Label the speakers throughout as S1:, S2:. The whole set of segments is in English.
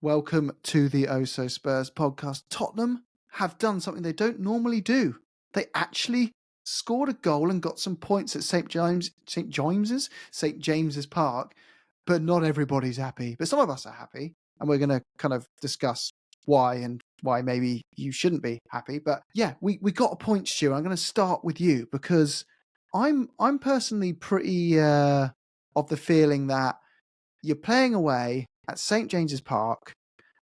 S1: Welcome to the OhSoSpurs podcast. Tottenham have done something they don't normally do. They actually scored a goal and got some points at St. James's Park, but not everybody's happy. But some of us are happy, and we're going to kind of discuss why and why maybe you shouldn't be happy. But yeah, we got a point, Stu. I'm going to start with you because I'm personally pretty of the feeling that you're playing away at St. James's Park,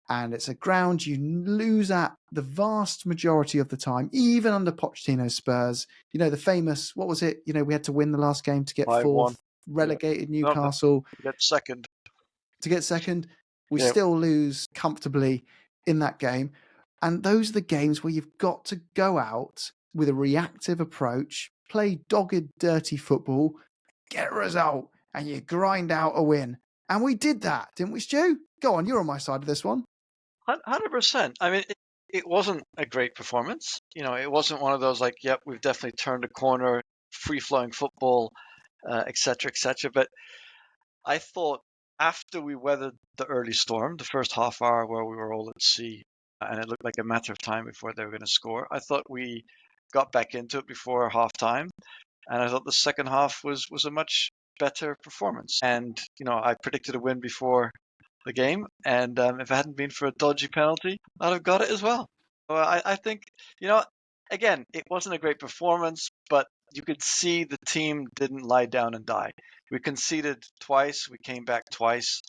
S1: and it's a ground you lose at the vast majority of the time, even under Pochettino's Spurs. You know, the famous, what was it? You know, we had to win the last game to get
S2: 5-1.
S1: fourth, relegated
S2: No,
S1: Newcastle.
S2: to get second.
S1: To get second, we
S2: Yeah.
S1: still lose comfortably in that game. And those are the games where you've got to go out with a reactive approach, play dogged, dirty football, get a result, and you grind out a win. And we did that, didn't we, Stu? Go on, you're on my side of this one.
S2: 100%. I mean, it wasn't a great performance. You know, it wasn't one of those like, yep, we've definitely turned a corner, free-flowing football, et cetera, et cetera. But I thought after we weathered the early storm, the first half hour where we were all at sea, and it looked like a matter of time before they were going to score, I thought we got back into it before half-time. And I thought the second half was a much better performance. And, you know, I predicted a win before the game, and if it hadn't been for a dodgy penalty, I'd have got it as well. So I think, you know, again, it wasn't a great performance, but you could see the team didn't lie down and die. We conceded twice, we came back twice.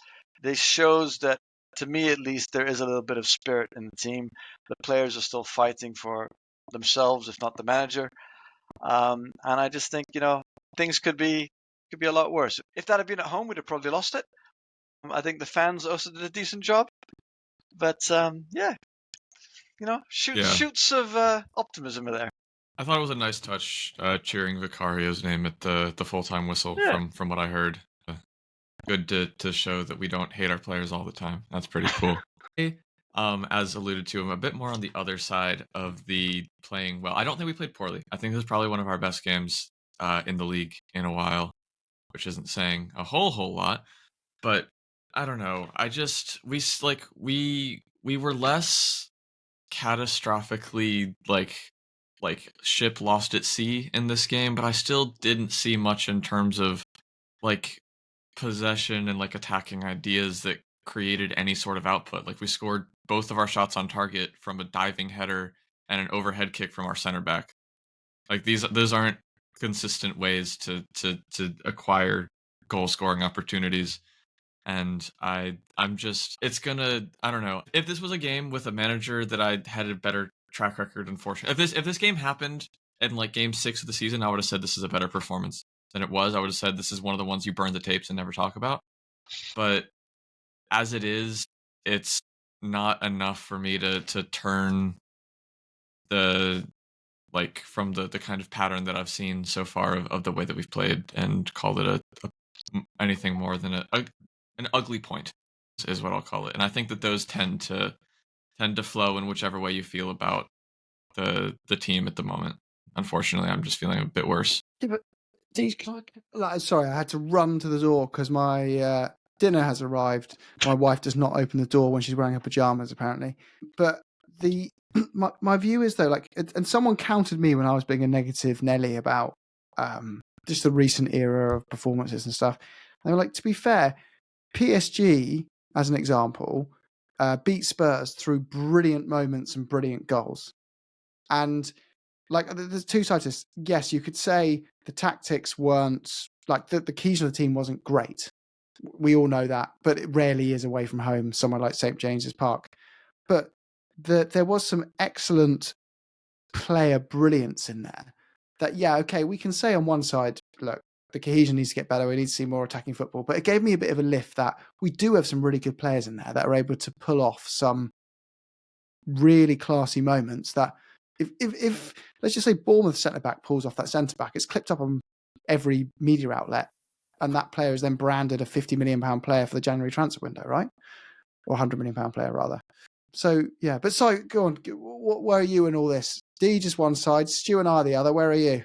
S2: This shows that, to me at least, there is a little bit of spirit in the team. The players are still fighting for themselves, if not the manager. And I just think, you know, things could be a lot worse. If that had been at home, we'd have probably lost it. I think the fans also did a decent job, but yeah, you know, shoots of optimism are there.
S3: I thought it was a nice touch, cheering Vicario's name at the full-time whistle.
S2: Yeah.
S3: From what I heard. Good to show that we don't hate our players all the time. That's pretty cool. As alluded to, I'm a bit more on the other side of the playing well. I don't think we played poorly. I think this is probably one of our best games in the league in a while, which isn't saying a whole lot, but I don't know. We were less catastrophically like ship lost at sea in this game, but I still didn't see much in terms of like possession and like attacking ideas that created any sort of output. Like we scored both of our shots on target from a diving header and an overhead kick from our center back. Like those aren't consistent ways to acquire goal scoring opportunities. And I don't know. If this was a game with a manager that I had a better track record, unfortunately. If this game happened in like game 6 of the season, I would have said this is a better performance than it was. I would have said this is one of the ones you burn the tapes and never talk about. But as it is, it's not enough for me to turn the like from the kind of pattern that I've seen so far of the way that we've played and call it anything more than an ugly point is what I'll call it. And I think that those tend to flow in whichever way you feel about the team at the moment. Unfortunately, I'm just feeling a bit worse.
S1: Yeah, but sorry, I had to run to the door because my dinner has arrived. My wife does not open the door when she's wearing her pajamas, apparently. But my view is though, like, and someone countered me when I was being a negative Nelly about just the recent era of performances and stuff. They were like, to be fair, PSG, as an example, beat Spurs through brilliant moments and brilliant goals. And like, there's two sides to this. Yes, you could say the tactics weren't, like, the keys of the team wasn't great. We all know that, but it rarely is away from home, somewhere like St. James's Park. But there was some excellent player brilliance in there that, yeah, okay, we can say on one side, look, the cohesion needs to get better, we need to see more attacking football, but it gave me a bit of a lift that we do have some really good players in there that are able to pull off some really classy moments that if let's just say Bournemouth centre-back pulls off that centre-back, it's clipped up on every media outlet, and that player is then branded a £50 million player for the January transfer window, right? Or £100 million player, rather. So, yeah, but so, go on, where are you in all this? D just one side, Stu and I the other, where are you?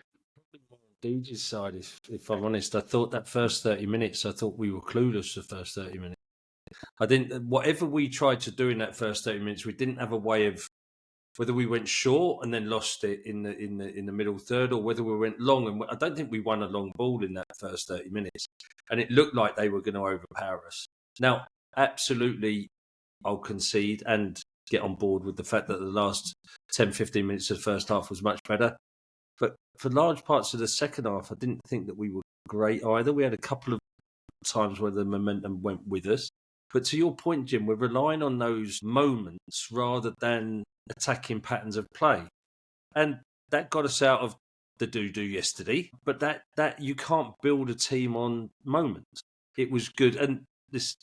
S4: DJ's side, if I'm honest. I thought that first 30 minutes, I thought we were clueless the first 30 minutes. I didn't. Whatever we tried to do in that first 30 minutes, we didn't have a way of whether we went short and then lost it in the middle third, or whether we went long. And I don't think we won a long ball in that first 30 minutes, and it looked like they were going to overpower us. Now, absolutely, I'll concede and get on board with the fact that the last 10, 15 minutes of the first half was much better. But for large parts of the second half, I didn't think that we were great either. We had a couple of times where the momentum went with us. But to your point, Jim, we're relying on those moments rather than attacking patterns of play. And that got us out of the doo-doo yesterday. But that you can't build a team on moments. It was good. And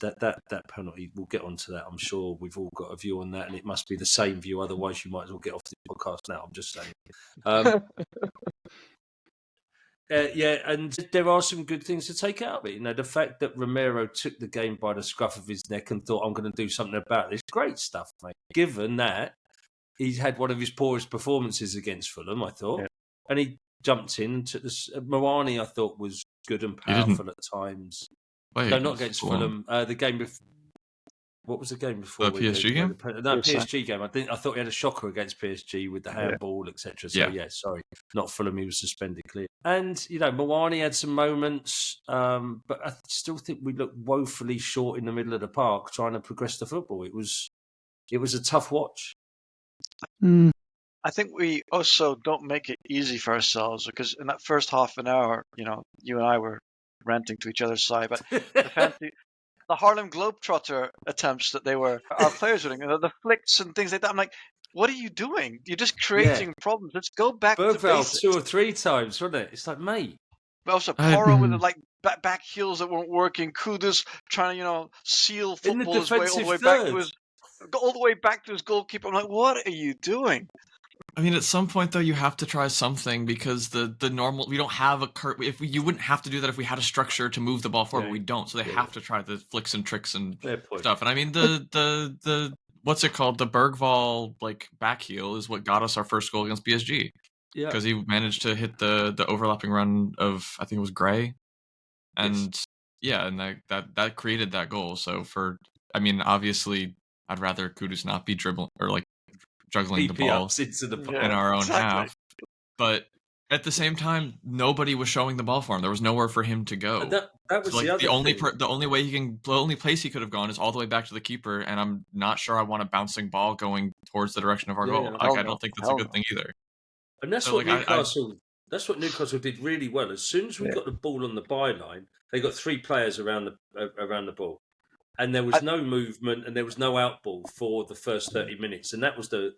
S4: that penalty, we'll get onto that. I'm sure we've all got a view on that, and it must be the same view. Otherwise, you might as well get off the podcast now. I'm just saying. Yeah, and there are some good things to take out of it. You know, the fact that Romero took the game by the scruff of his neck and thought, I'm going to do something about this. Great stuff, mate. Given that he's had one of his poorest performances against Fulham, I thought. Yeah. And he jumped in and took this. Moani, I thought, was good and powerful at times. No, not against Fulham. The game before. What was the game before?
S3: The PSG game?
S4: No, PSG game. I thought he had a shocker against PSG with the handball, etc. So, sorry. Not Fulham, he was suspended clear. And, you know, Moani had some moments, but I still think we looked woefully short in the middle of the park trying to progress the football. It was a tough watch.
S2: I think we also don't make it easy for ourselves, because in that first half an hour, you know, you and I were ranting to each other's side, but the Harlem Globetrotter attempts that our players were doing, the flicks and things like that. I'm like, what are you doing? You're just creating problems. Let's go back to basics.
S4: 2 or 3 times, wasn't it? It's like, mate.
S2: But also, Porro with the back heels that weren't working. Kudus trying to, seal football his way all the way back to his goalkeeper. I'm like, what are you doing?
S3: I mean, at some point though, you have to try something, because the normal, we don't have you wouldn't have to do that if we had a structure to move the ball forward, but we don't. So they have to try the flicks and tricks and stuff. And I mean, the what's it called? The Bergvall back heel is what got us our first goal against PSG. Yeah, because he managed to hit the overlapping run of, I think it was Gray, and and that created that goal. So obviously, I'd rather Kudus not be dribbling or juggling the ball in our own half, but at the same time, nobody was showing the ball for him. There was nowhere for him to go.
S4: That was the
S3: only place he could have gone is all the way back to the keeper, and I'm not sure I want a bouncing ball going towards the direction of our goal. I don't think that's a good thing either.
S4: And that's what Newcastle. That's what Newcastle did really well. As soon as we got the ball on the byline, they got 3 players around the ball. And there was no movement, and there was no outball for the first 30 minutes, and that was the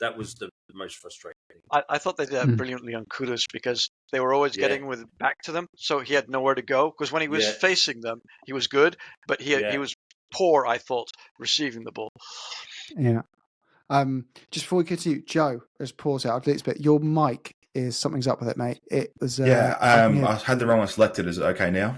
S4: most frustrating.
S2: I thought they did that brilliantly on Kudus, because they were always getting back to them, so he had nowhere to go. Because when he was facing them, he was good, but he was poor, I thought, receiving the ball.
S1: Yeah. Just before we continue, Joe, let's pause out a little bit. Your mic something's up with it, mate. It was.
S5: I had the wrong one selected. Is it okay now?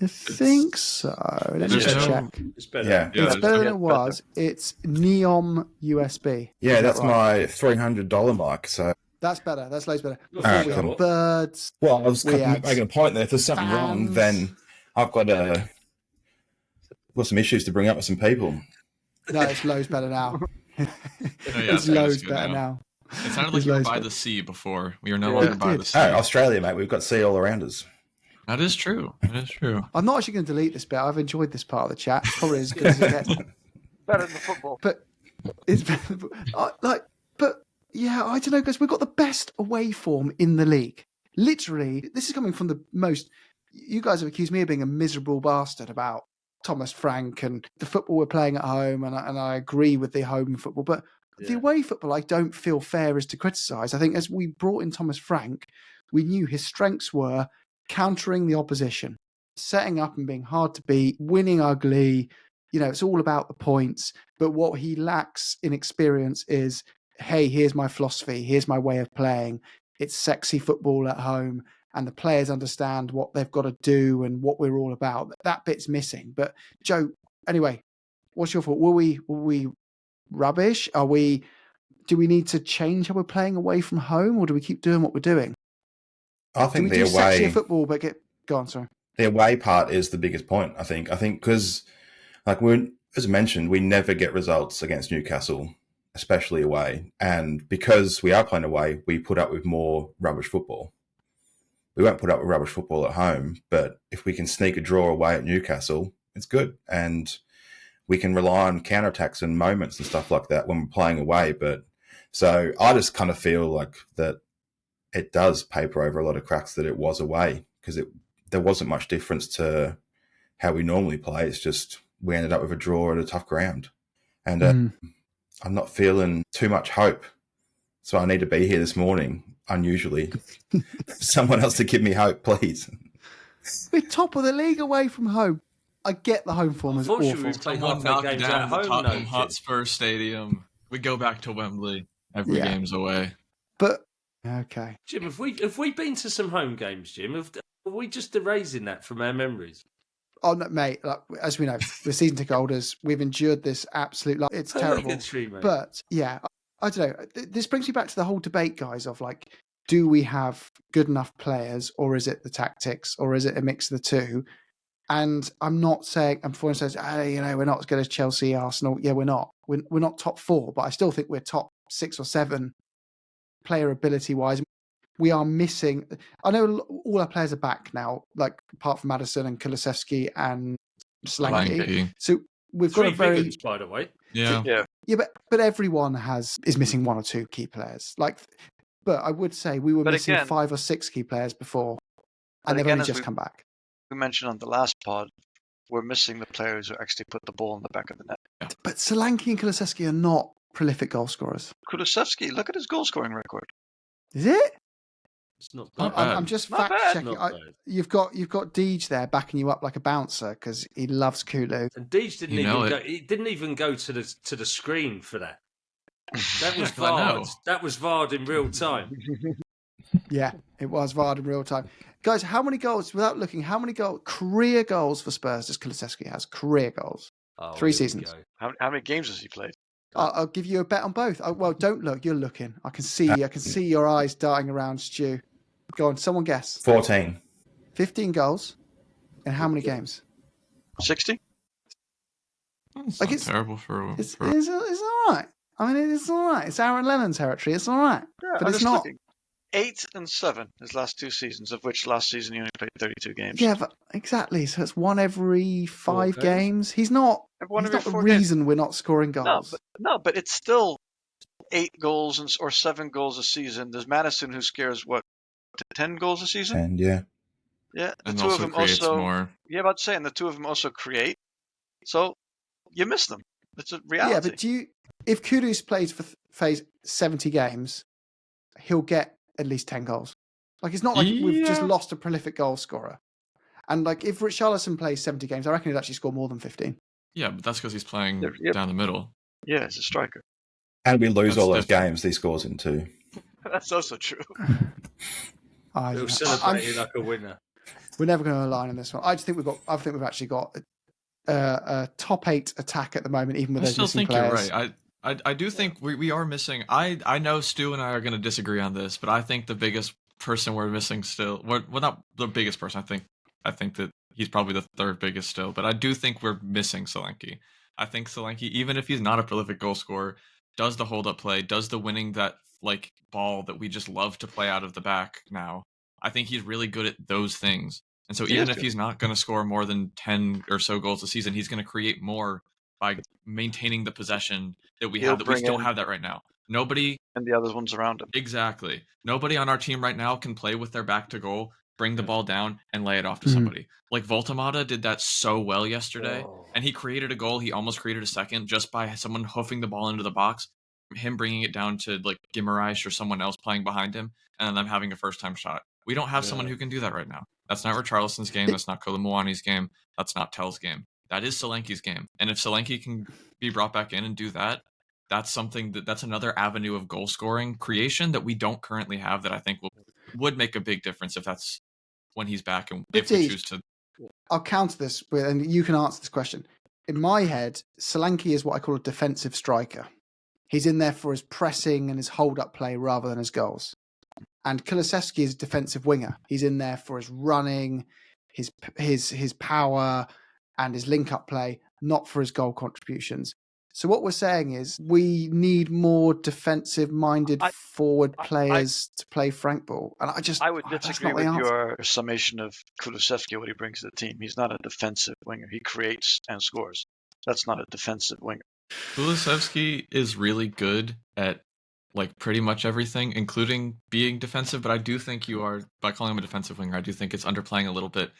S1: I think so. Let's just check.
S4: It's better.
S5: Yeah,
S1: it's better than it was. It's Neon USB.
S5: Yeah, that's right? My $300 mic. So
S1: that's better. That's loads better. Before
S5: right,
S1: we had birds.
S5: Well, I was making a point there. If there's something wrong, then I've got some issues to bring up with some people.
S1: No, it's loads better now. It's loads better now.
S3: It sounded like you were by the sea before. We are no longer by the sea.
S5: Oh, Australia, mate. We've got sea all around us.
S3: That is true.
S1: I'm not actually going to delete this bit. I've enjoyed this part of the chat. It's probably as good as it gets.
S2: Better than the football.
S1: But it's I don't know, guys. We've got the best away form in the league. Literally, this is coming from the most. You guys have accused me of being a miserable bastard about Thomas Frank and the football we're playing at home, and I agree with the home football, but the away football I don't feel fair is to criticise. I think as we brought in Thomas Frank, we knew his strengths were countering the opposition, setting up and being hard to beat, winning ugly. It's all about the points. But what he lacks in experience is, hey, here's my philosophy, here's my way of playing. It's sexy football at home, and the players understand what they've got to do and what we're all about. That bit's missing. But Joe, anyway, what's your thought? Were we rubbish? Do we need to change how we're playing away from home, or do we keep doing what we're doing?
S5: I think the
S1: away football, but go on. Sorry,
S5: the away part is the biggest point. I think because as I mentioned, we never get results against Newcastle, especially away. And because we are playing away, we put up with more rubbish football. We won't put up with rubbish football at home, but if we can sneak a draw away at Newcastle, it's good. And we can rely on counterattacks and moments and stuff like that when we're playing away. But so I just kind of feel like that it does paper over a lot of cracks that it was away, because there wasn't much difference to how we normally play. It's just we ended up with a draw at a tough ground. And I'm not feeling too much hope. So I need to be here this morning, unusually. Someone else to give me hope, please.
S1: We're top of the league away from home. I get the home form is awful.
S4: Unfortunately, we play
S3: Someone
S4: half our
S3: knocked
S4: games
S3: down
S4: at
S3: the
S4: home.
S3: Tottenham
S4: No,
S3: Hotspur Stadium. We go back to Wembley. Every game's away.
S1: But okay,
S4: Jim, have we been to some home games, Jim? Are we just erasing that from our memories?
S1: oh no, mate. Like, as we know, we're season ticket holders. We've endured this absolute. Like, it's terrible.
S4: Purgatory, mate.
S1: But yeah, I don't know. This brings me back to the whole debate, guys, of like, do we have good enough players, or is it the tactics, or is it a mix of the two? And I'm not saying, and before says, hey, we're not as good as Chelsea, Arsenal. Yeah, we're not. We're not top 4, but I still think we're top 6 or 7 player ability wise. We are missing. I know all our players are back now, like apart from Maddison and Kulusevski and Solanke. So we've got a very,
S4: Vigans, by the way.
S3: Yeah.
S1: but everyone is missing 1 or 2 key players. But I would say we were missing 5 or 6 key players before, and they've only just come back.
S2: We mentioned on the last pod, we're missing the players who actually put the ball in the back of the net.
S3: Yeah.
S1: But Solanke and Kulusevski are not prolific goal scorers.
S2: Kulusevski, look at his goal scoring record.
S1: Is it?
S4: It's not
S3: Not
S4: bad.
S3: bad.
S1: I'm just
S2: Not
S1: fact
S2: bad.
S1: checking.
S4: Not bad.
S1: You've got Deej there backing you up like a bouncer because he loves Kulu.
S4: And Deej didn't
S3: You know
S4: even
S3: it.
S4: go. He didn't even go to the screen for that. That was
S3: 'cause I know.
S4: VAR'd. That was VAR'd in real time.
S1: Yeah, it was VAR'd in real time. Guys, how many goals, without looking, career goals for Spurs does Kulusevski has? Career goals.
S4: Oh,
S1: 3
S4: here we
S1: seasons.
S4: go.
S2: How many games has he played?
S1: I'll give you a bet on both. Well, don't look. You're looking. I can see your eyes darting around, Stu. Go on, someone guess.
S5: 14.
S1: 15 goals in how many games?
S2: 60?
S3: It's
S1: Like,
S3: not
S1: it's-
S3: terrible for
S1: It's all right. I mean, it's all right. It's Aaron Lennon territory. It's all right.
S2: Yeah,
S1: But
S2: I'm
S1: it's
S2: just
S1: not.
S2: looking. 8 and 7 his last 2 seasons, of which last season he only played 32 games.
S1: Yeah, but exactly. So it's 1 every 5
S4: games.
S1: games. He's not.
S2: One
S1: He's
S2: every
S1: not the
S2: 4 games.
S1: reason we're not scoring goals.
S2: No, but it's still 8 goals or 7 goals a season. There's Madison who scares 10 goals a season.
S5: And yeah.
S2: Yeah, the
S3: and
S2: two of
S3: also
S2: them
S3: creates
S2: also.
S3: more.
S2: Yeah, about saying the two of them also create. So you miss them. It's a reality.
S1: Yeah, but if Kudus plays for 70 games, he'll get at least 10 goals. Like, it's not like we've just lost a prolific goal scorer. And like, if Richarlison plays 70 games, I reckon he'd actually score more than 15.
S3: Yeah, but that's because he's playing
S2: Yep.
S3: down the middle.
S2: Yeah, as a striker.
S5: And we lose
S3: That's
S5: all those
S3: different.
S5: games he scores in too.
S2: That's also true.
S4: He'll celebrate it like a winner.
S1: We're never going to align on this one. I think we've actually got a top 8 attack at the moment, even with
S3: I
S1: those
S3: still
S1: missing
S3: think
S1: players.
S3: you're right. I do think we are missing. I know Stu and I are going to disagree on this, but I think the biggest person we're missing still, well, not the biggest person. I think that he's probably the 3rd biggest still, but I do think we're missing Solanke. I think Solanke, even if he's not a prolific goal scorer, does the hold up play, does the winning that like ball that we just love to play out of the back now. I think he's really good at those things. And so even if he's not going to score more than 10 or so goals a season, he's going to create more by maintaining the possession that we have, that we don't have that right now. Nobody
S2: and the other ones around him.
S3: Exactly. Nobody on our team right now can play with their back to goal, bring the ball down, and lay it off to somebody. Like Voltemata did that so well yesterday, and he created a goal. He almost created a second just by someone hoofing the ball into the box, him bringing it down to like Guimaraes or someone else playing behind him, and then them having a first-time shot. We don't have someone who can do that right now. That's not Richarlison's game. That's not Kolomuani's game. That's not Tell's game. That is Solanke's game. And if Solanke can be brought back in and do that, that's something that's another avenue of goal scoring creation that we don't currently have, that I think would make a big difference if that's when he's back and if we choose to.
S1: I'll counter this with, and you can answer this question. In my head, Solanke is what I call a defensive striker. He's in there for his pressing and his hold-up play rather than his goals. And Kulusevski is a defensive winger. He's in there for his running, his power, and his link-up play, not for his goal contributions. So what we're saying is we need more defensive-minded forward players to play Frank ball. And
S2: I would
S1: that's
S2: disagree
S1: not the
S2: with
S1: answer.
S2: your summation of Kulusevski, what he brings to the team. He's not a defensive winger. He creates and scores. That's not a defensive winger.
S3: Kulusevski is really good at like pretty much everything, including being defensive. But I do think you are, by calling him a defensive winger, I do think it's underplaying a little bit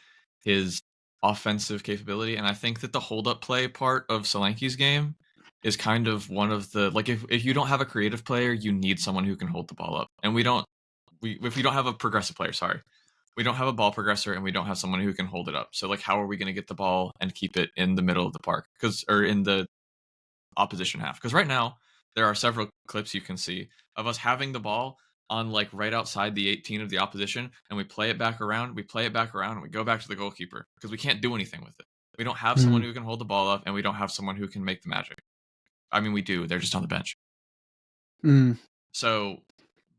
S3: his offensive capability. And I think that the hold-up play part of Solanke's game is kind of one of the, like, if you don't have a creative player, you need someone who can hold the ball up. And if we don't have a progressive player, we don't have a ball progressor and we don't have someone who can hold it up. So like, how are we going to get the ball and keep it in the middle of the park? Or in the opposition half? Because right now there are several clips you can see of us having the ball on like right outside the 18 of the opposition, and we play it back around, and we go back to the goalkeeper because we can't do anything with it. We don't have someone who can hold the ball up, and we don't have someone who can make the magic. I mean, we do. They're just on the bench. So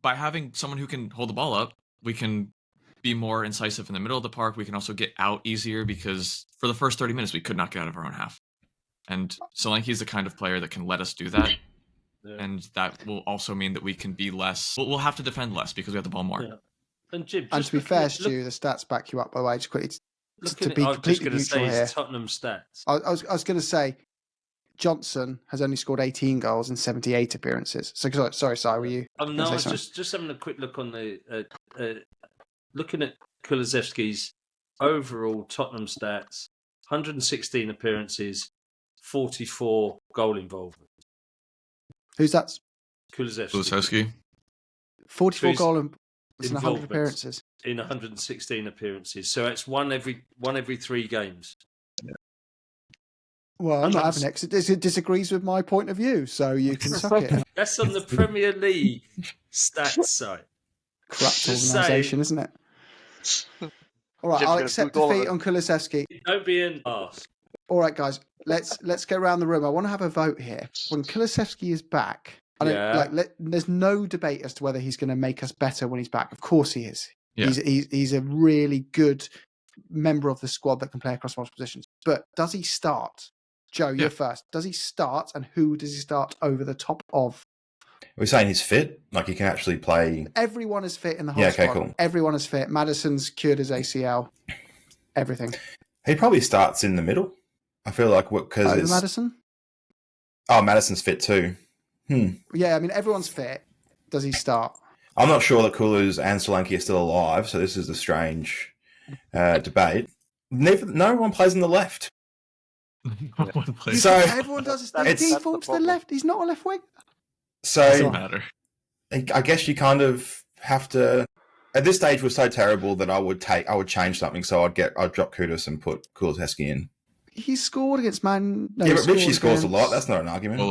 S3: by having someone who can hold the ball up, we can be more incisive in the middle of the park. We can also get out easier because for the first 30 minutes, we could not get out of our own half. And Solanke is the kind of player that can let us do that. Yeah. And that will also mean that we can be less... We'll have to defend less because we have the ball more. Yeah.
S4: And Jim,
S1: to be fair, Stu, the stats back you up, by the way. Just quickly, to be completely neutral here.
S4: Tottenham stats.
S1: I was going to say, Johnson has only scored 18 goals in 78 appearances. So, sorry, were you?
S4: No, I was just having a quick look on the... looking at Kulusevski's overall Tottenham stats, 116 appearances, 44 goal involvement.
S1: Who's that?
S3: Kulusevski.
S1: 44 goal in 100 appearances.
S4: In 116 appearances. So it's one every 3 games.
S1: Yeah. Well, I'm not having it because it disagrees with my point of view, so you can suck it.
S4: That's on the Premier League stats site.
S1: Corrupt organisation, isn't it? All right, I'll accept defeat on Kulusevski.
S4: Don't be an arse.
S1: All right, guys, let's go around the room. I want to have a vote here. When Kulusevski is back, there's no debate as to whether he's going to make us better when he's back. Of course he is. Yeah. He's a really good member of the squad that can play across multiple positions. But does he start? Joe, you're first. Does he start, and who does he start over the top of?
S5: We're saying he's fit, like he can actually play.
S1: Everyone is fit in the whole squad. Cool. Everyone is fit. Madison's cured his ACL. Everything.
S5: He probably starts in the middle. I feel like because it's
S1: Madison.
S5: Oh, Madison's fit too.
S1: Yeah, I mean everyone's fit. Does he start?
S5: I'm not sure that Kulus and Solanke are still alive, so this is a strange debate. No one plays on the left.
S3: No one plays.
S1: So everyone does. They default to the left. He's not a left wing.
S5: So
S3: it doesn't matter.
S5: I guess you kind of have to. At this stage, we're so terrible that I would change something. So I'd drop Kudus and put Kulusevski in.
S1: He scored against Man. No,
S5: yeah, but Richie scores a lot. That's not an argument.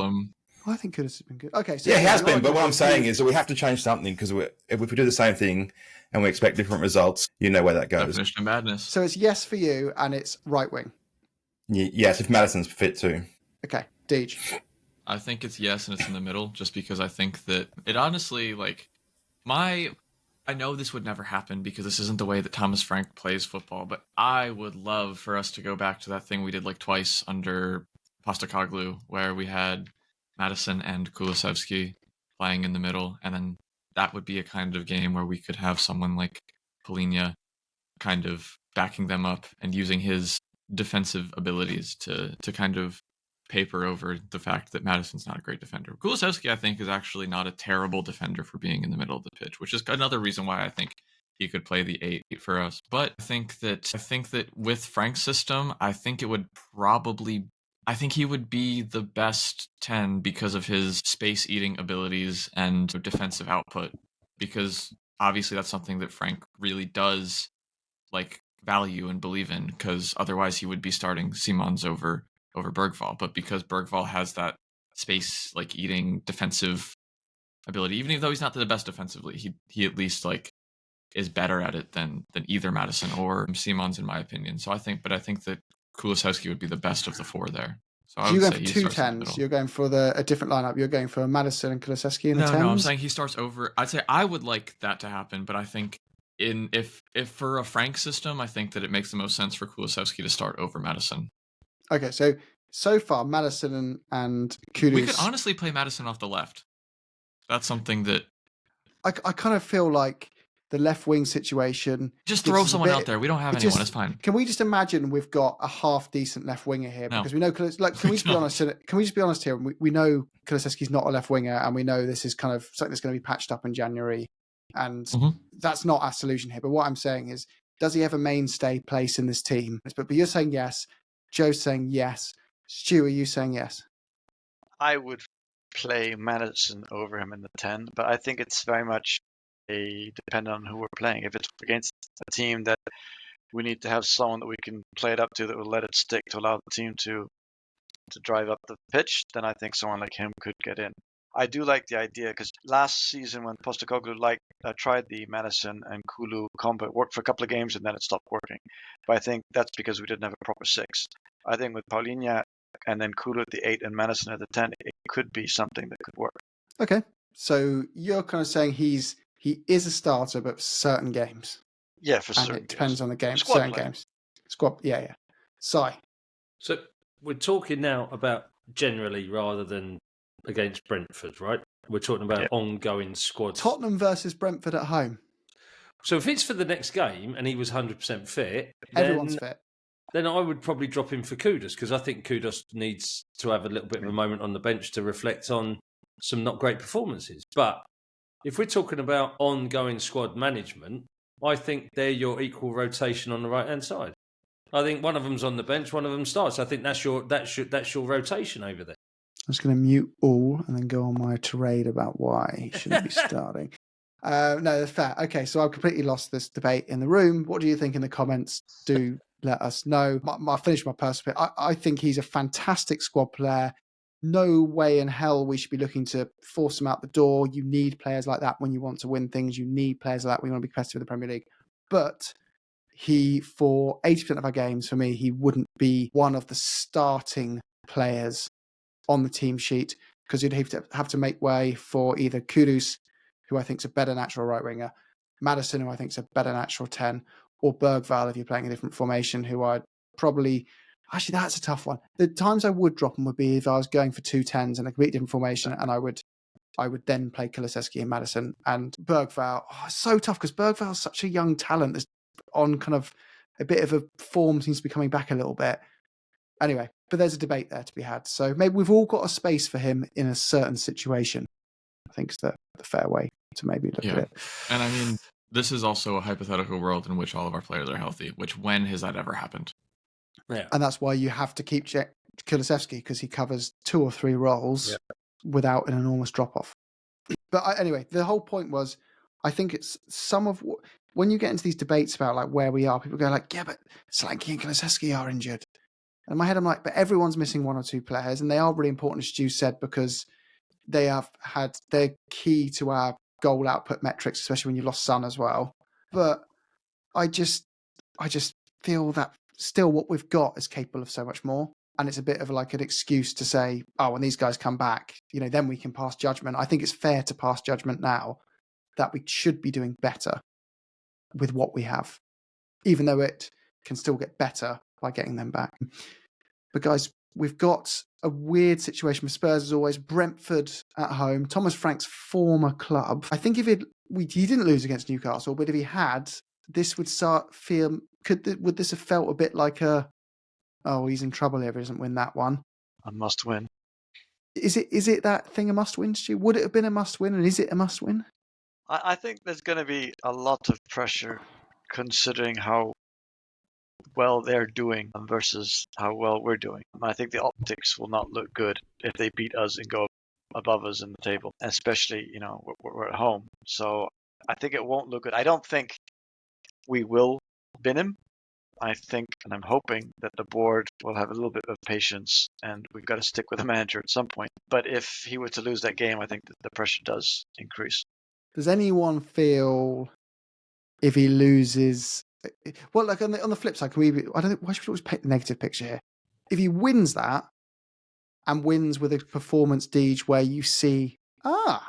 S1: I think Kudus has been good. Okay, so
S5: yeah, he has been. But what I'm saying is that we have to change something because if we do the same thing and we expect different results, you know where that goes.
S3: Definition of madness.
S1: So it's yes for you, and it's right wing.
S5: Yes, if Madison's fit too.
S1: Okay, Deej.
S3: I think it's yes, and it's in the middle, just because I think that it honestly, I know this would never happen because this isn't the way that Thomas Frank plays football, but I would love for us to go back to that thing we did twice under Postecoglou, where we had Madison and Kulusevski playing in the middle, and then that would be a kind of game where we could have someone like Polina kind of backing them up and using his defensive abilities to kind of paper over the fact that Madison's not a great defender. Kulusevski, I think, is actually not a terrible defender for being in the middle of the pitch, which is another reason why I think he could play the 8 for us. But I think that with Frank's system, I think he would be the best 10 because of his space-eating abilities and defensive output, because obviously that's something that Frank really does value and believe in, because otherwise he would be starting Simons over Bergvall. But because Bergvall has that space eating defensive ability, even though he's not the best defensively, he at least is better at it than either Madison or Simons, in my opinion. So I think that Kulusevski would be the best of the 4 there. So
S1: you're going for 2 10s. You're going for a different lineup. You're going for Madison and Kulusevski in the 10s.
S3: No, I'm saying he starts over. I'd say I would like that to happen, but I think if for a Frank system, I think that it makes the most sense for Kulusevski to start over Madison.
S1: Okay, so so far, Maddison and Kudus.
S3: We could honestly play Maddison off the left. That's something that
S1: I kind of feel like the left wing situation.
S3: just throw someone out there. We don't have anyone. It's fine.
S1: Can we just imagine we've got a half decent left winger here?
S3: No.
S1: Because we know, can we just be honest? Can we just be honest here? We know Kulusevski's not a left winger, and we know this is kind of something that's going to be patched up in January, and that's not our solution here. But what I'm saying is, does he have a mainstay place in this team? But you're saying yes. Joe's saying yes. Stu, are you saying yes?
S2: I would play Maddison over him in the 10, but I think it's very much dependent on who we're playing. If it's against a team that we need to have someone that we can play it up to that will let it stick to allow the team to drive up the pitch, then I think someone like him could get in. I do like the idea because last season when Postecoglou tried the Maddison and Kulu combo, it worked for a couple of games and then it stopped working. But I think that's because we didn't have a proper 6. I think with Paulinho and then Kulu at the 8 and Maddison at the 10, it could be something that could work.
S1: Okay, so you're kind of saying he is a starter, but for certain games.
S2: Yeah, for certain.
S1: And it depends on the game.
S2: Squad
S1: certain
S2: player.
S1: Games. Squad. Yeah. Sai.
S4: So we're talking now about generally rather than against Brentford, right? We're talking about ongoing squads.
S1: Tottenham versus Brentford at home.
S4: So if it's for the next game and he was 100% fit,
S1: everyone's fit.
S4: Then I would probably drop him for Kudus because I think Kudus needs to have a little bit of a moment on the bench to reflect on some not great performances. But if we're talking about ongoing squad management, I think they're your equal rotation on the right-hand side. I think one of them's on the bench, one of them starts. I think that's your rotation over there.
S1: I'm just going to mute all and then go on my tirade about why he shouldn't be starting. No, that's fair. Okay, so I've completely lost this debate in the room. What do you think in the comments? Do let us know. I'll finish my personal bit. I think he's a fantastic squad player. No way in hell we should be looking to force him out the door. You need players like that when you want to win things. You need players like that when you want to be competitive in the Premier League. But he, for 80% of our games, for me, he wouldn't be one of the starting players on the team sheet because you'd have to make way for either Kudus, who I think is a better natural right winger, Maddison, who I think is a better natural 10, or Bergvall if you're playing a different formation, who I'd probably... Actually, that's a tough one. The times I would drop him would be if I was going for 2 10s in a completely different formation, and I would then play Kulusevski and Maddison. And Bergvall, it's so tough because Bergvall is such a young talent that's on kind of a bit of a form, seems to be coming back a little bit. Anyway, but there's a debate there to be had. So maybe we've all got a space for him in a certain situation. I think it's the fair way to maybe look at it.
S3: And I mean, this is also a hypothetical world in which all of our players are healthy, which when has that ever happened?
S1: Yeah. And that's why you have to keep Kulusevski because he covers 2 or 3 roles without an enormous drop-off. But anyway, the whole point was, I think it's some of when you get into these debates about like where we are, people go like, yeah, but Solanke and Kulusevski are injured. And in my head, I'm like, but everyone's missing 1 or 2 players, and they are really important, as Stu said, because they're key to our goal output metrics, especially when you lost Son as well. But I just feel that still what we've got is capable of so much more. And it's a bit of like an excuse to say, oh, when these guys come back, then we can pass judgment. I think it's fair to pass judgment now that we should be doing better with what we have, even though it can still get better by getting them back. But guys, we've got a weird situation with Spurs as always. Brentford at home, Thomas Frank's former club. I think if he didn't lose against Newcastle, but if he had, this would would this have felt a bit like he's in trouble here if he doesn't win that one?
S2: A must win.
S1: Is it that thing a must win, Stu? Would it have been a must win, and is it a must win?
S2: I think there's going to be a lot of pressure considering how well they're doing versus how well we're doing. I think the optics will not look good if they beat us and go above us in the table, especially, we're at home. So I think it won't look good. I don't think we will bin him. I think, and I'm hoping that the board will have a little bit of patience and we've got to stick with the manager at some point. But if he were to lose that game, I think that the pressure does increase.
S1: Does anyone feel if he loses... Well, like on the flip side, why should we always paint the negative picture here? If he wins that and wins with a performance deej where you see, I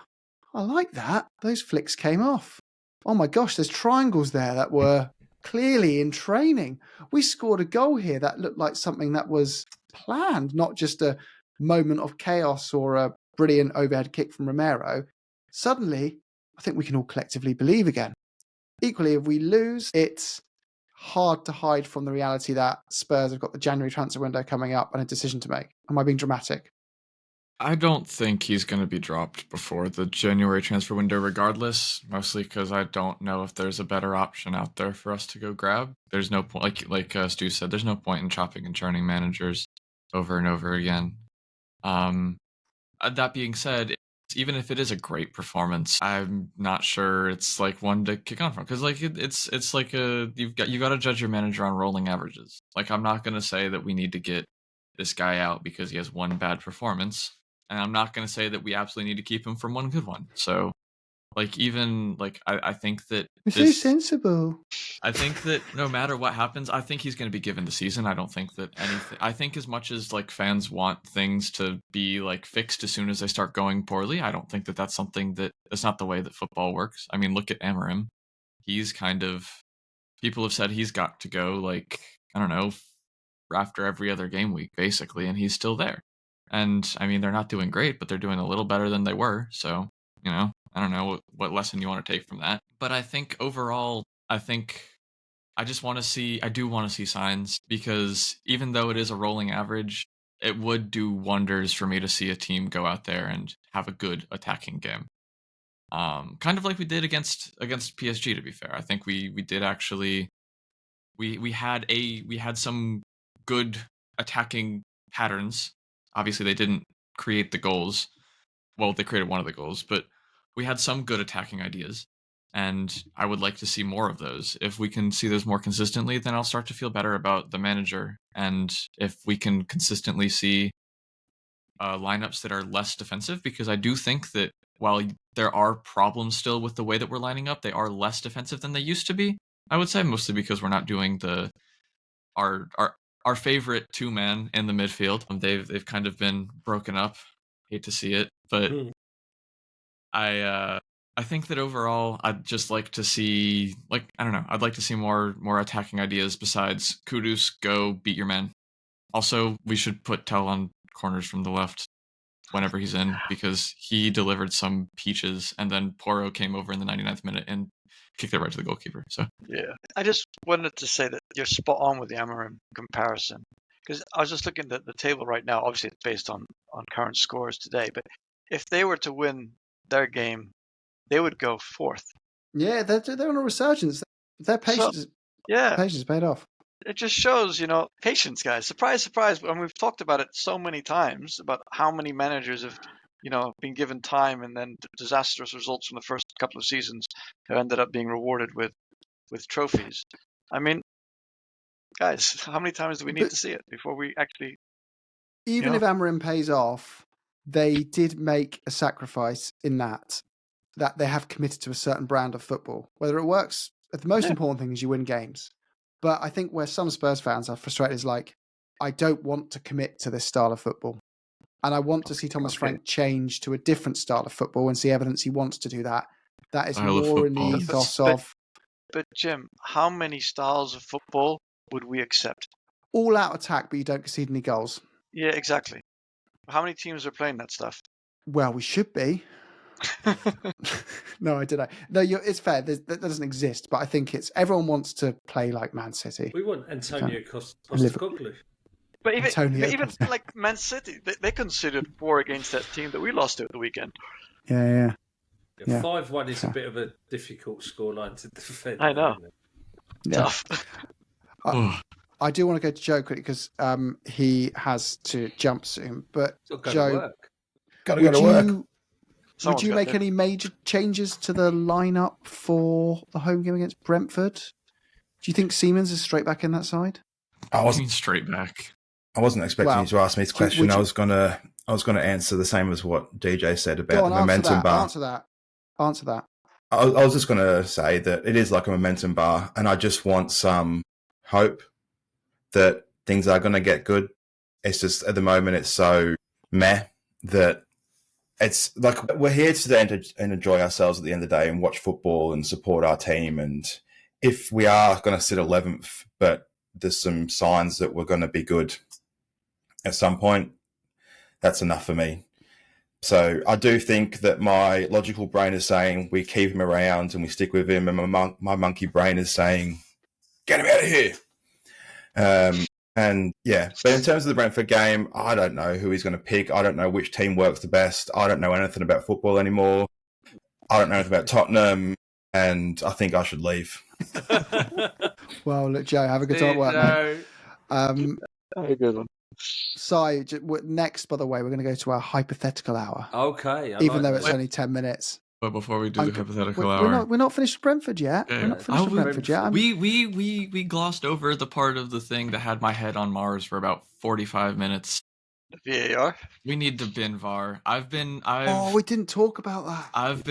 S1: like that. Those flicks came off. Oh my gosh, there's triangles there that were clearly in training. We scored a goal here that looked like something that was planned, not just a moment of chaos or a brilliant overhead kick from Romero. Suddenly, I think we can all collectively believe again. Equally, if we lose, it's hard to hide from the reality that Spurs have got the January transfer window coming up and a decision to make. Am I being dramatic?
S3: I don't think he's going to be dropped before the January transfer window regardless, mostly because I don't know if there's a better option out there for us to go grab. There's no point, like Stu said, there's no point in chopping and churning managers over and over again. That being said, even if it is a great performance, I'm not sure it's like one to kick on from, because like it's like you got to judge your manager on rolling averages. Like, I'm not going to say that we need to get this guy out because he has one bad performance, and I'm not going to say that we absolutely need to keep him from one good one. So, like, even like I think that
S1: It's so sensible.
S3: I think that no matter what happens, I think he's going to be given the season. I don't think that anything. I think as much as like fans want things to be like fixed as soon as they start going poorly, I don't think that that's something that's not the way that football works. I mean, look at Amorim. He's kind of, people have said he's got to go, like, I don't know, after every other game week basically, and he's still there. And I mean, they're not doing great, but they're doing a little better than they were. So, you know, I don't know what lesson you want to take from that. But I think overall, I do want to see signs, because even though it is a rolling average, it would do wonders for me to see a team go out there and have a good attacking game. Kind of like we did against PSG, to be fair. I think we did actually, we had some good attacking patterns. Obviously they didn't create the goals. Well, they created one of the goals, but we had some good attacking ideas. And I would like to see more of those. If we can see those more consistently, then I'll start to feel better about the manager. And if we can consistently see lineups that are less defensive, because I do think that while there are problems still with the way that we're lining up, they are less defensive than they used to be. I would say mostly because we're not doing our favorite two-man in the midfield. They've kind of been broken up. Hate to see it, but I think that overall, I'd just like to see, like, I don't know, I'd like to see more attacking ideas besides Kudus, go beat your man. Also, we should put Tell on corners from the left whenever he's in, because he delivered some peaches, and then Porro came over in the 99th minute and kicked it right to the goalkeeper. So
S2: yeah, I just wanted to say that you're spot on with the Amorim comparison, because I was just looking at the table right now. Obviously, it's based on current scores today, but if they were to win their game, they would go fourth.
S1: Yeah, they're on a resurgence. Their patience, patience paid off.
S2: It just shows, patience, guys. Surprise, surprise. And we've talked about it so many times about how many managers have, been given time, and then disastrous results from the first couple of seasons have ended up being rewarded with trophies. I mean, guys, how many times do we need to see it before we actually?
S1: Even if Amorim pays off, they did make a sacrifice in that they have committed to a certain brand of football. Whether it works, the most important thing is you win games. But I think where some Spurs fans are frustrated is like, I don't want to commit to this style of football. And I want to see Thomas Frank change to a different style of football and see evidence he wants to do that. That is more in the ethos of...
S2: But Jim, how many styles of football would we accept?
S1: All out attack, but you don't concede any goals.
S2: Yeah, exactly. How many teams are playing that stuff?
S1: Well, we should be. No, I don't know. No, it's fair. That doesn't exist, but I think everyone wants to play like Man City.
S4: We want Antonio Postecoglou.
S2: But even like Man City, they considered 4 against that team that we lost to at the weekend.
S1: Yeah.
S4: 5-1 is a bit of a difficult scoreline to defend.
S2: I know.
S1: Tough. I do want to go to Joe quickly because he has to jump soon. But Joe,
S5: got to go to work.
S1: Would you make any major changes to the lineup for the home game against Brentford? Do you think Siemens is straight back in that side?
S3: I wasn't straight back.
S5: I wasn't expecting you to ask me this question. I was gonna answer the same as what DJ said about the momentum bar.
S1: Answer that.
S5: I was just gonna say that it is like a momentum bar, and I just want some hope that things are gonna get good. It's just at the moment it's so meh that it's like we're here today and enjoy ourselves at the end of the day and watch football and support our team, and if we are going to sit 11th, but there's some signs that we're going to be good at some point, that's enough for me. So I do think that my logical brain is saying we keep him around and we stick with him, and my monkey brain is saying, get him out of here. And yeah, but in terms of the Brentford game, I don't know who he's going to pick. I don't know which team works the best. I don't know anything about football anymore. I don't know anything about Tottenham, and I think I should leave.
S1: Well, look, Joe, have a good time at work, mate.
S2: Very good one.
S1: Si, next, by the way, we're going to go to our hypothetical hour.
S4: Okay.
S1: Even though it's only 10 minutes.
S3: But before we do the hypothetical hour,
S1: we're not finished with Brentford yet.
S3: Okay.
S1: We're not finished with Brentford yet.
S3: We glossed over the part of the thing that had my head on Mars for about 45 minutes.
S2: The VAR.
S3: We need to bin VAR.
S1: We didn't talk about that.
S3: I've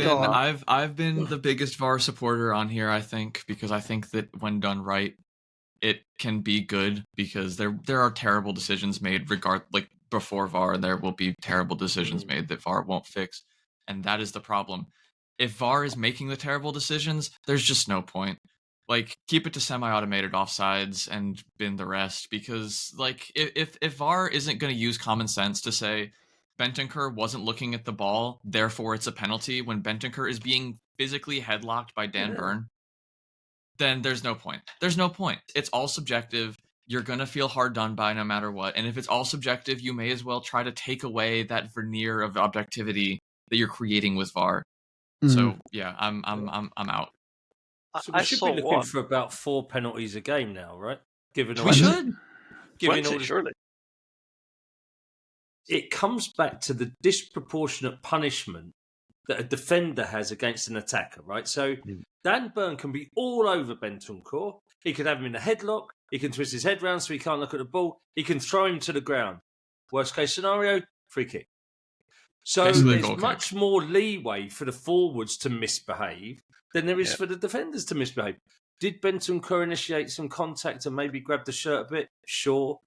S3: been the biggest VAR supporter on here, I think, because I think that when done right, it can be good, because there are terrible decisions made before VAR, and there will be terrible decisions made that VAR won't fix. And that is the problem. If VAR is making the terrible decisions, there's just no point. Like, keep it to semi-automated offsides and bin the rest, because like if VAR isn't going to use common sense to say Bentancur wasn't looking at the ball, therefore it's a penalty, when Bentancur is being physically headlocked by Dan Burn, then there's no point. There's no point. It's all subjective. You're going to feel hard done by no matter what. And if it's all subjective, you may as well try to take away that veneer of objectivity that you're creating with VAR. So yeah, I'm out.
S4: So we should be looking for about 4 penalties a game now, right?
S2: Surely.
S4: It comes back to the disproportionate punishment that a defender has against an attacker, right? So Dan Burn can be all over Bentancur. He could have him in a headlock. He can twist his head round so he can't look at the ball. He can throw him to the ground. Worst case scenario, free kick. So there's much more leeway for the forwards to misbehave than there is for the defenders to misbehave. Did Bentancur initiate some contact and maybe grab the shirt a bit? Sure.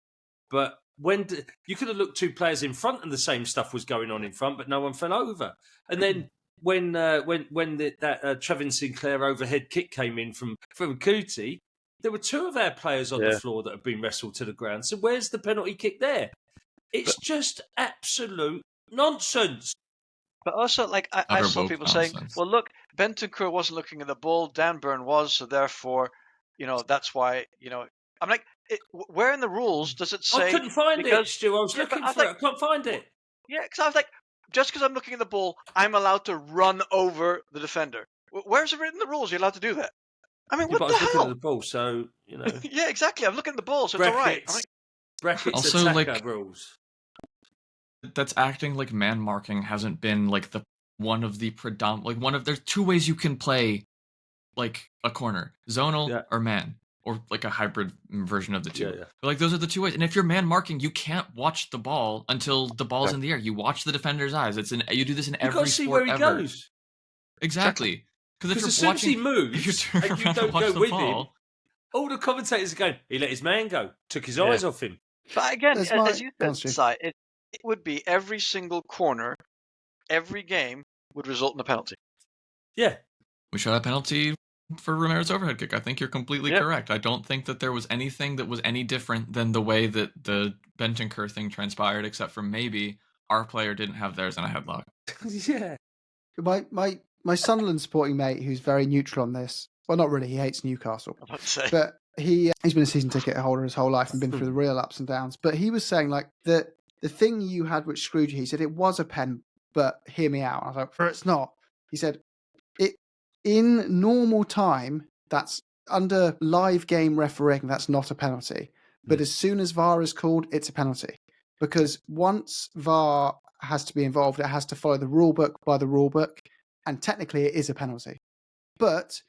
S4: But you could have looked 2 players in front and the same stuff was going on in front, but no one fell over. And then when that Trevin Sinclair overhead kick came in from Kuti, there were 2 of our players on the floor that have been wrestled to the ground. So where's the penalty kick there? It's just absolute nonsense.
S2: But also, like, I saw people saying, well, look, Bentancur wasn't looking at the ball, Dan Burn was, so therefore, that's why, I'm like, where in the rules does it say?
S4: I couldn't find it, Stu. I was looking for it. I can't find it.
S2: Yeah, because I was like, just because I'm looking at the ball, I'm allowed to run over the defender. Where's it written in the rules? You're allowed to do that. I mean, what the hell? I was looking at the
S4: ball, so,
S2: Yeah, exactly. I'm looking at the ball, so it's all right.
S4: Brackets
S3: also,
S4: attacker rules.
S3: That's acting like man marking hasn't been like there's 2 ways you can play like a corner, zonal or man, or like a hybrid version of the 2. But, like, those are the 2 ways. And if you're man marking, you can't watch the ball until the ball's in the air. You watch the defender's eyes. You do this in every sport ever.
S4: You got to see where he goes.
S3: Exactly. Because
S4: as soon as he moves and you don't go with him, all the commentators are going, he let his man go, took his eyes off him.
S2: But again, as you said, it would be every single corner, every game would result in a penalty.
S4: Yeah.
S3: We shot a penalty for Romero's overhead kick. I think you're completely correct. I don't think that there was anything that was any different than the way that the Bentancur thing transpired, except for maybe our player didn't have theirs in a headlock.
S4: Yeah.
S1: My Sunderland supporting mate, who's very neutral on this, well, not really, he hates Newcastle, but he's been a season ticket holder his whole life and been through the real ups and downs. But he was saying, like, the thing you had which screwed you, he said it was a pen, but hear me out. I was like, it's not. He said, in normal time, that's under live game refereeing, that's not a penalty. But as soon as VAR is called, it's a penalty. Because once VAR has to be involved, it has to follow the rule book by the rule book. And technically it is a penalty. But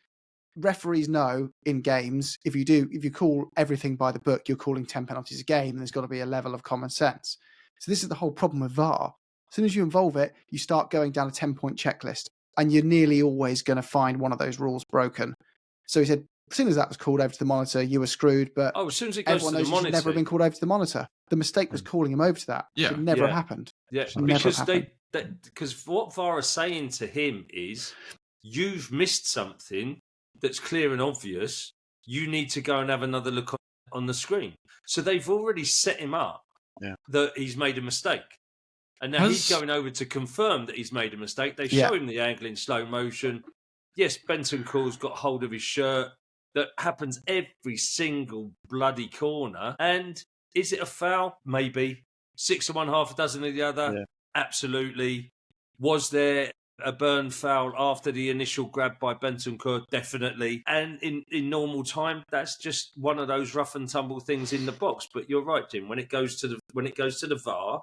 S1: referees know in games, if you call everything by the book, you're calling 10 penalties a game, and there's got to be a level of common sense. So this is the whole problem with VAR. As soon as you involve it, you start going down a 10-point checklist, and you're nearly always going to find one of those rules broken. So he said, as soon as that was called over to the monitor, you were screwed, but
S4: as soon as it goes
S1: everyone
S4: to
S1: knows
S4: the monitor,
S1: it should never have been called over to the monitor. The mistake was calling him over to that. It should never have happened.
S4: Yeah, because what VAR are saying to him is, you've missed something that's clear and obvious. you need to go and have another look on the screen. So they've already set him up that he's made a mistake. And now he's going over to confirm that he's made a mistake. They show him the angle in slow motion. Yes, Bentancur's got hold of his shirt. That happens every single bloody corner. And is it a foul? Maybe. 6 of one, half a dozen of the other?
S2: Yeah.
S4: Absolutely. Was there a burn foul after the initial grab by Bentancur? Definitely. And in normal time, that's just one of those rough and tumble things in the box. But you're right, Jim. When it goes to the VAR,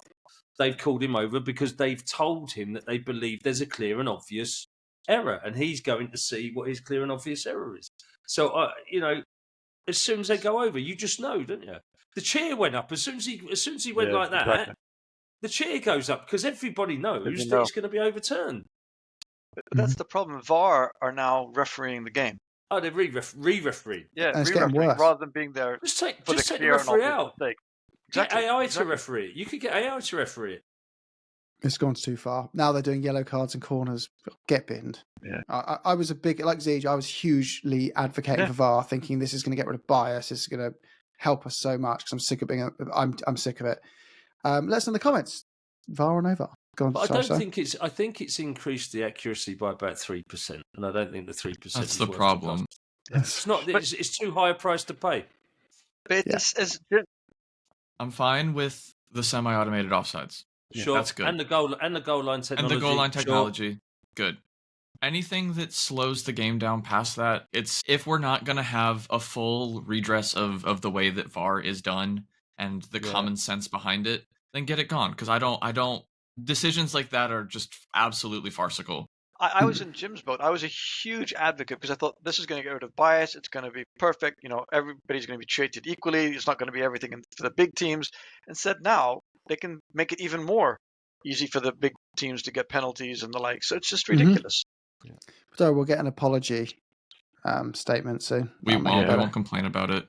S4: they've called him over because they've told him that they believe there's a clear and obvious error, and he's going to see what his clear and obvious error is. So, as soon as they go over, you just know, don't you? The cheer went up as soon as he went like that.
S2: Exactly.
S4: The cheer goes up because everybody knows that it's going to be overturned.
S2: But that's the problem. VAR are now refereeing the game.
S4: Oh, they're re-refereeing.
S2: Yeah,
S1: And it's getting worse.
S2: rather than being there.
S4: Just take
S2: for
S4: the
S2: clear and
S4: referee
S2: obvious
S4: out.
S2: mistake.
S4: Get AI to referee it. You could get AI to referee it.
S1: It's gone too far. Now they're doing yellow cards and corners. Get binned.
S2: Yeah.
S1: I was a big, like Zeej, I was hugely advocating for VAR, thinking this is going to get rid of bias. This is going to help us so much because I'm sick of being. I'm sick of it. Let us know in the comments. VAR or no VAR? Go on.
S4: But I think it's. I think it's increased the accuracy by about 3%, and I don't think the 3%.
S3: That's the problem.
S4: It's not. It's too high a price to pay.
S2: But it's
S3: I'm fine with the semi-automated offsides.
S4: Sure,
S3: that's good.
S4: And the goal line technology.
S3: And the goal line technology, good. Anything that slows the game down past that, it's if we're not going to have a full redress of the way that VAR is done and the common sense behind it, then get it gone. Because I don't. Decisions like that are just absolutely farcical.
S2: I was in Jim's boat. I was a huge advocate because I thought this is going to get rid of bias. It's going to be perfect. Everybody's going to be treated equally. It's not going to be everything for the big teams. Instead, now they can make it even more easy for the big teams to get penalties and the like. So it's just ridiculous.
S1: So we'll get an apology statement soon.
S3: We won't complain about it.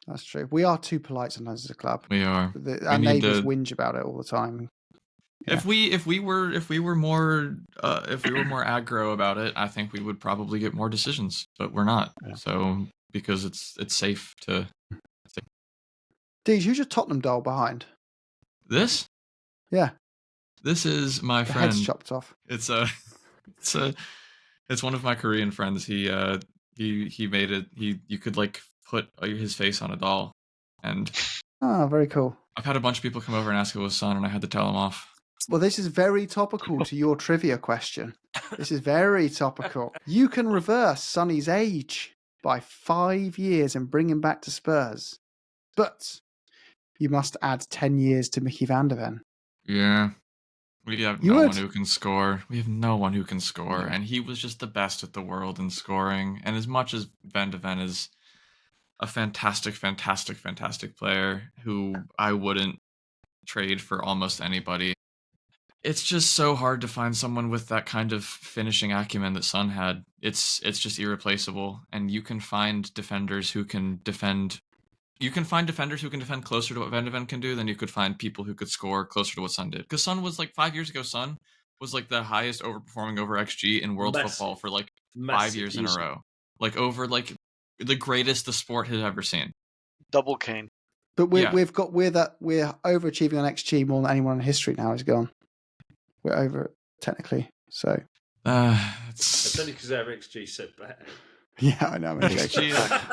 S1: That's true. We are too polite sometimes as a club.
S3: We are.
S1: Our neighbours whinge about it all the time. Yeah.
S3: If we were more aggro about it, I think we would probably get more decisions, but we're not. Yeah. So because it's safe to.
S1: Deej, who's your Tottenham doll behind?
S3: This?
S1: Yeah.
S3: This is my friend.
S1: Head's chopped off.
S3: It's one of my Korean friends. He made it. You could like put his face on a doll, and.
S1: Oh, very cool.
S3: I've had a bunch of people come over and ask if it was Son, and I had to tell them off.
S1: Well, this is very topical to your trivia question. This is very topical. You can reverse Sonny's age by 5 years and bring him back to Spurs. But you must add 10 years to Mickey van der Ven.
S3: Yeah. We have no one who can score. We have no one who can score. And he was just the best at the world in scoring. And as much as Van der Ven is a fantastic player who I wouldn't trade for almost anybody, it's just so hard to find someone with that kind of finishing acumen that Son had. It's just irreplaceable, and you can find defenders who can defend. You can find defenders who can defend closer to what Van der Ven can do than you could find people who could score closer to what Son did. Because Son was like 5 years ago. Son was like the highest overperforming over XG in world football for like 5 years in a row. Like over like the greatest the sport has ever seen.
S2: Double Kane.
S1: But we're overachieving on XG more than anyone in history now is gone. We're over it, technically. So
S4: it's only because our XG said that.
S1: Yeah, I know.
S3: XG,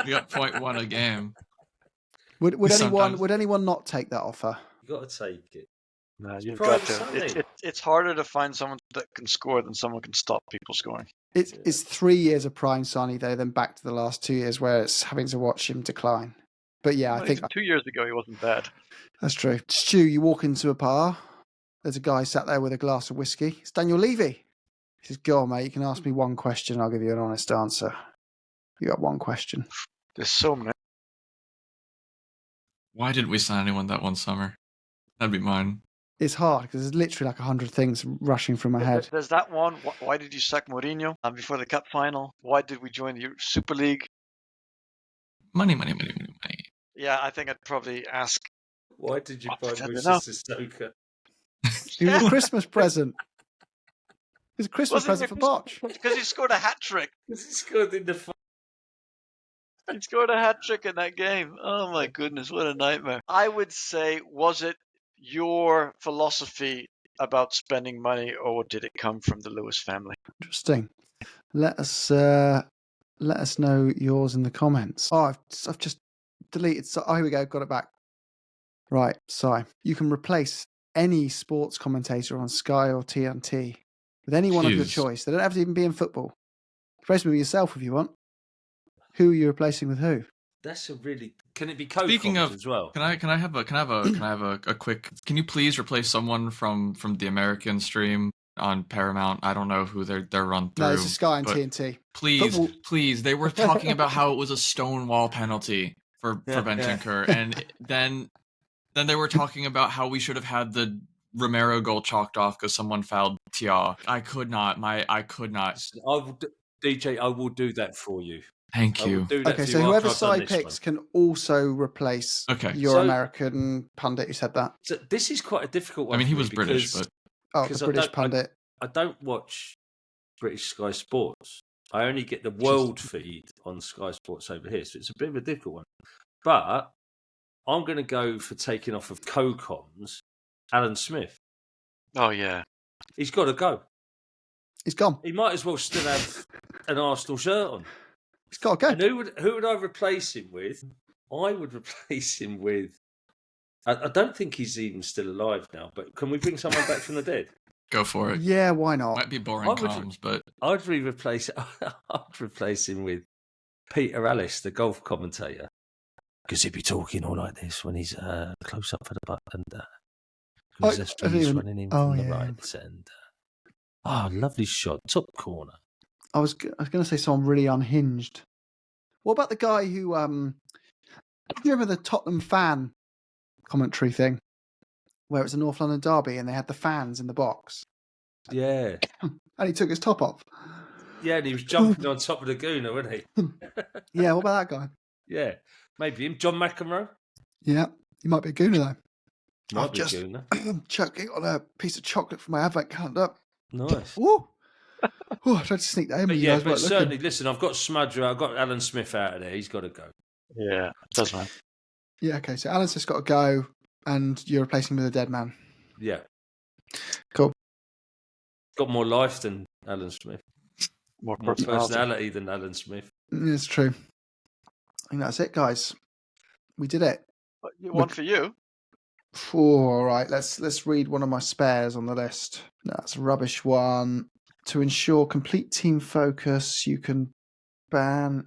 S3: you got 0.1 a game.
S1: Would anyone not take that offer?
S4: You got to take it.
S2: No, you've got to. It's harder to find someone that can score than someone can stop people scoring.
S1: It's 3 years of prime Sonny though, then back to the last 2 years where it's having to watch him decline. But yeah, I think
S2: 2 years ago he wasn't bad.
S1: That's true. Stu, you walk into a bar. There's a guy sat there with a glass of whiskey. It's Daniel Levy. He says, "Go on, mate. You can ask me one question. I'll give you an honest answer. You got one question."
S2: There's so many.
S3: Why didn't we sign anyone that one summer? That'd be mine.
S1: It's hard because there's literally like 100 things rushing through my head.
S2: There's that one. Why did you sack Mourinho before the cup final? Why did we join the Super League?
S3: Money.
S2: Yeah, I think I'd probably ask.
S4: Why did you buy Moussa Sissoko?
S1: It was a Christmas present. It was a Christmas present for Boch.
S2: Because he scored a hat trick.
S4: Because he scored in the
S2: He scored a hat-trick in that game. Oh, my goodness, what a nightmare. I would say, was it your philosophy about spending money, or did it come from the Lewis family?
S1: Interesting. Let us know yours in the comments. Oh, I've just deleted. Oh, here we go. Got it back. Right, Si. You can replace any sports commentator on Sky or TNT with any one of your choice. They don't have to even be in football. Replace them with yourself if you want. Who are you replacing with who?
S4: That's a really. Can it be co
S3: Speaking of,
S4: as well?
S3: can I have a quick? Can you please replace someone from the American stream on Paramount? I don't know who they're run through.
S1: No, it's a Sky and TNT.
S3: Please. They were talking about how it was a Stonewall penalty for Bentancur, and then they were talking about how we should have had the Romero goal chalked off because someone fouled Tia. I could not.
S4: DJ, I will do that for you.
S3: Thank you.
S1: Okay, so whoever Si picks can also replace your American pundit who said that.
S4: So this is quite a difficult one.
S3: I mean, he was British, but
S1: the British pundit.
S4: I don't watch British Sky Sports. I only get the world feed on Sky Sports over here, so it's a bit of a difficult one. But I'm going to go for taking off of co-coms, Alan Smith.
S2: Oh, yeah.
S4: He's got to go.
S1: He's gone.
S4: He might as well still have an Arsenal shirt on.
S1: He's got to go.
S4: And who would I replace him with? I would replace him with... I don't think he's even still alive now, but can we bring someone back from the dead?
S3: Go for it.
S1: Yeah, why not?
S3: Might be boring comms, but...
S4: I'd replace him with Peter Ellis, the golf commentator. Because he'd be talking all like this when he's close up for the putt and he's running in from the right and lovely shot, top corner.
S1: I was going to say someone really unhinged. What about the guy who do you remember the Tottenham fan commentary thing where it was a North London derby and they had the fans in the box?
S4: Yeah.
S1: And he took his top off.
S4: Yeah, and he was jumping on top of the Gooner, wasn't he?
S1: Yeah, what about that guy?
S4: Yeah. Maybe him, John McEnroe.
S1: Yeah, he might be a Gooner though.
S4: Might be a Gooner.
S1: Chucking on a piece of chocolate from my advent calendar.
S4: Nice.
S1: Ooh. I tried to sneak that in.
S4: But certainly, listen, I've got Smudger, I've got Alan Smith out of there. He's got to go.
S2: Yeah, does man.
S1: Yeah, okay. So Alan Smith's got to go, and you're replacing him with a dead man.
S4: Yeah.
S1: Cool.
S4: Got more life than Alan Smith.
S2: More
S4: personality than Alan Smith.
S1: It's true. I think that's it, guys. We did it.
S2: One for you.
S1: All right. Let's read one of my spares on the list. No, that's a rubbish one. To ensure complete team focus, you can ban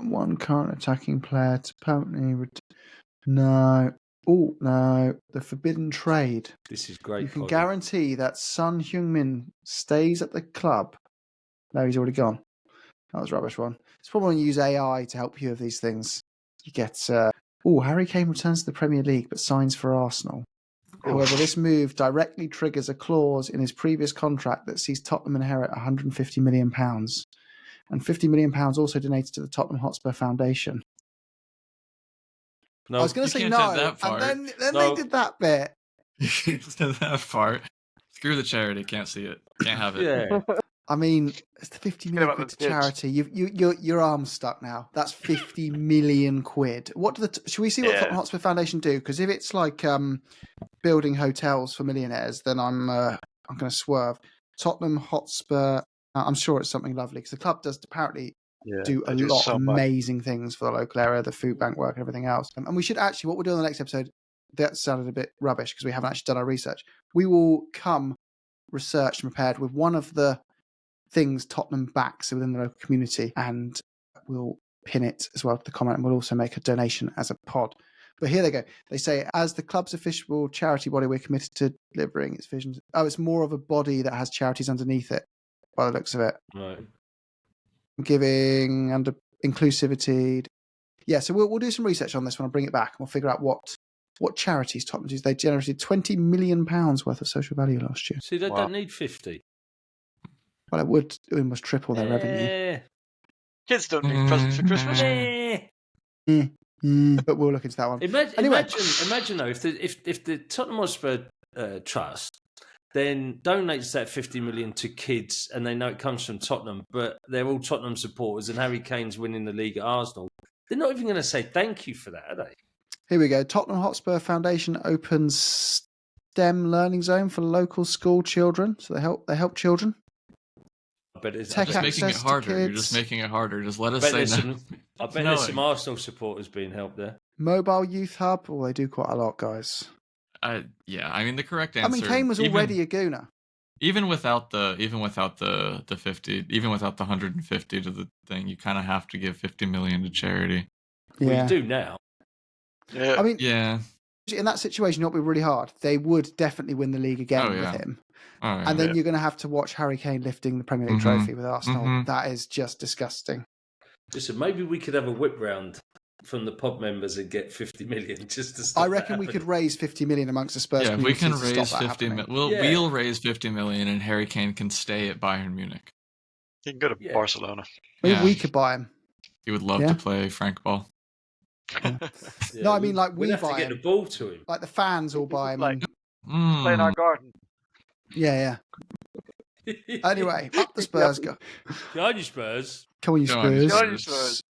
S1: one current attacking player to permanently no. Oh no, the forbidden trade.
S4: This is great.
S1: You can guarantee that Son Heung-min stays at the club. No, he's already gone. That was a rubbish one. It's probably when you use AI to help you with these things. You get Harry Kane returns to the Premier League but signs for Arsenal. However, this move directly triggers a clause in his previous contract that sees Tottenham inherit £150 million. And £50 million also donated to the Tottenham Hotspur Foundation.
S4: No,
S1: I was going to say no, and then they did that bit.
S3: You said that part. Screw the charity. Can't see it. Can't have it.
S4: Yeah.
S1: I mean, it's the 50 million quid to charity. Your arm's stuck now. That's 50 million quid. What do should we see what the Tottenham Hotspur Foundation do? Because if it's like building hotels for millionaires, then I'm going to swerve. Tottenham Hotspur. I'm sure it's something lovely because the club does apparently do a lot of amazing things for the local area, the food bank work and everything else. And we should actually, what we'll do on the next episode, that sounded a bit rubbish because we haven't actually done our research. We will come researched and prepared with one of the things Tottenham backs within the local community, and we'll pin it as well to the comment, and we'll also make a donation as a pod. But here they go. They say, as the club's official charity body, we're committed to delivering its visions. Oh, it's more of a body that has charities underneath it, by the looks of it.
S4: Right.
S1: Giving, under inclusivity. Yeah, so we'll do some research on this when I bring it back, and we'll figure out what charities Tottenham do. They generated £20 million worth of social value last year.
S4: See, they don't need 50.
S1: Well, it would almost triple their revenue.
S2: Kids don't need presents for Christmas.
S1: But we'll look into that one.
S4: Imagine though, if the Tottenham Hotspur Trust, then donates that 50 million to kids, and they know it comes from Tottenham, but they're all Tottenham supporters, and Harry Kane's winning the league at Arsenal. They're not even going to say thank you for that, are they?
S1: Here we go. Tottenham Hotspur Foundation opens STEM learning zone for local school children. So they help children.
S4: But it's
S1: Tech
S3: Just making it
S1: access to
S3: harder. You're
S1: kids.
S3: just making it harder. Just let us
S4: bet
S3: say
S4: there's
S3: no.
S4: some, I bet
S3: No.
S4: there's some Arsenal supporters being helped there.
S1: Mobile youth hub. Oh, they do quite a lot, guys.
S3: Yeah, I mean the correct answer.
S1: I mean, Kane was already a gooner.
S3: Even without the 50, even without the 150 to the thing, you kind of have to give 50 million to charity.
S4: Well,
S1: Yeah.
S4: you do now.
S2: Yeah.
S1: I mean,
S3: Yeah.
S1: in that situation, it would be really hard. They would definitely win the league again
S3: Oh,
S1: with
S3: yeah.
S1: him.
S3: Oh, yeah.
S1: And then
S2: Yeah.
S1: you're going to have to watch Harry Kane lifting the Premier League
S3: Mhm.
S1: trophy with Arsenal.
S3: Mhm.
S1: That is just disgusting.
S4: Listen, maybe we could have a whip round from the pod members and get 50 million just to stop
S1: I reckon we could raise 50 million amongst the Spurs
S3: Yeah, if we
S1: community
S3: can
S1: to
S3: raise
S1: stop that
S3: 50
S1: happening.
S3: million,
S4: Yeah.
S3: we'll raise 50 million and Harry Kane can stay at Bayern Munich.
S2: You can go to
S4: Yeah.
S2: Barcelona.
S1: Maybe
S3: Yeah.
S1: we could buy him.
S3: He would love
S1: Yeah.
S3: to play Frank Ball.
S4: Yeah,
S1: No, I mean, like,
S4: we'd
S1: we
S4: have to
S1: buy
S4: get
S1: him.
S4: the ball to him.
S1: Like the fans all buy him.
S2: Like-
S1: and-
S2: Play in our garden.
S1: yeah. Anyway, up the Spurs. Go.
S4: Go on, you Spurs.
S1: Come on, you
S3: Go on, you
S1: Spurs.
S2: Go on, you Spurs.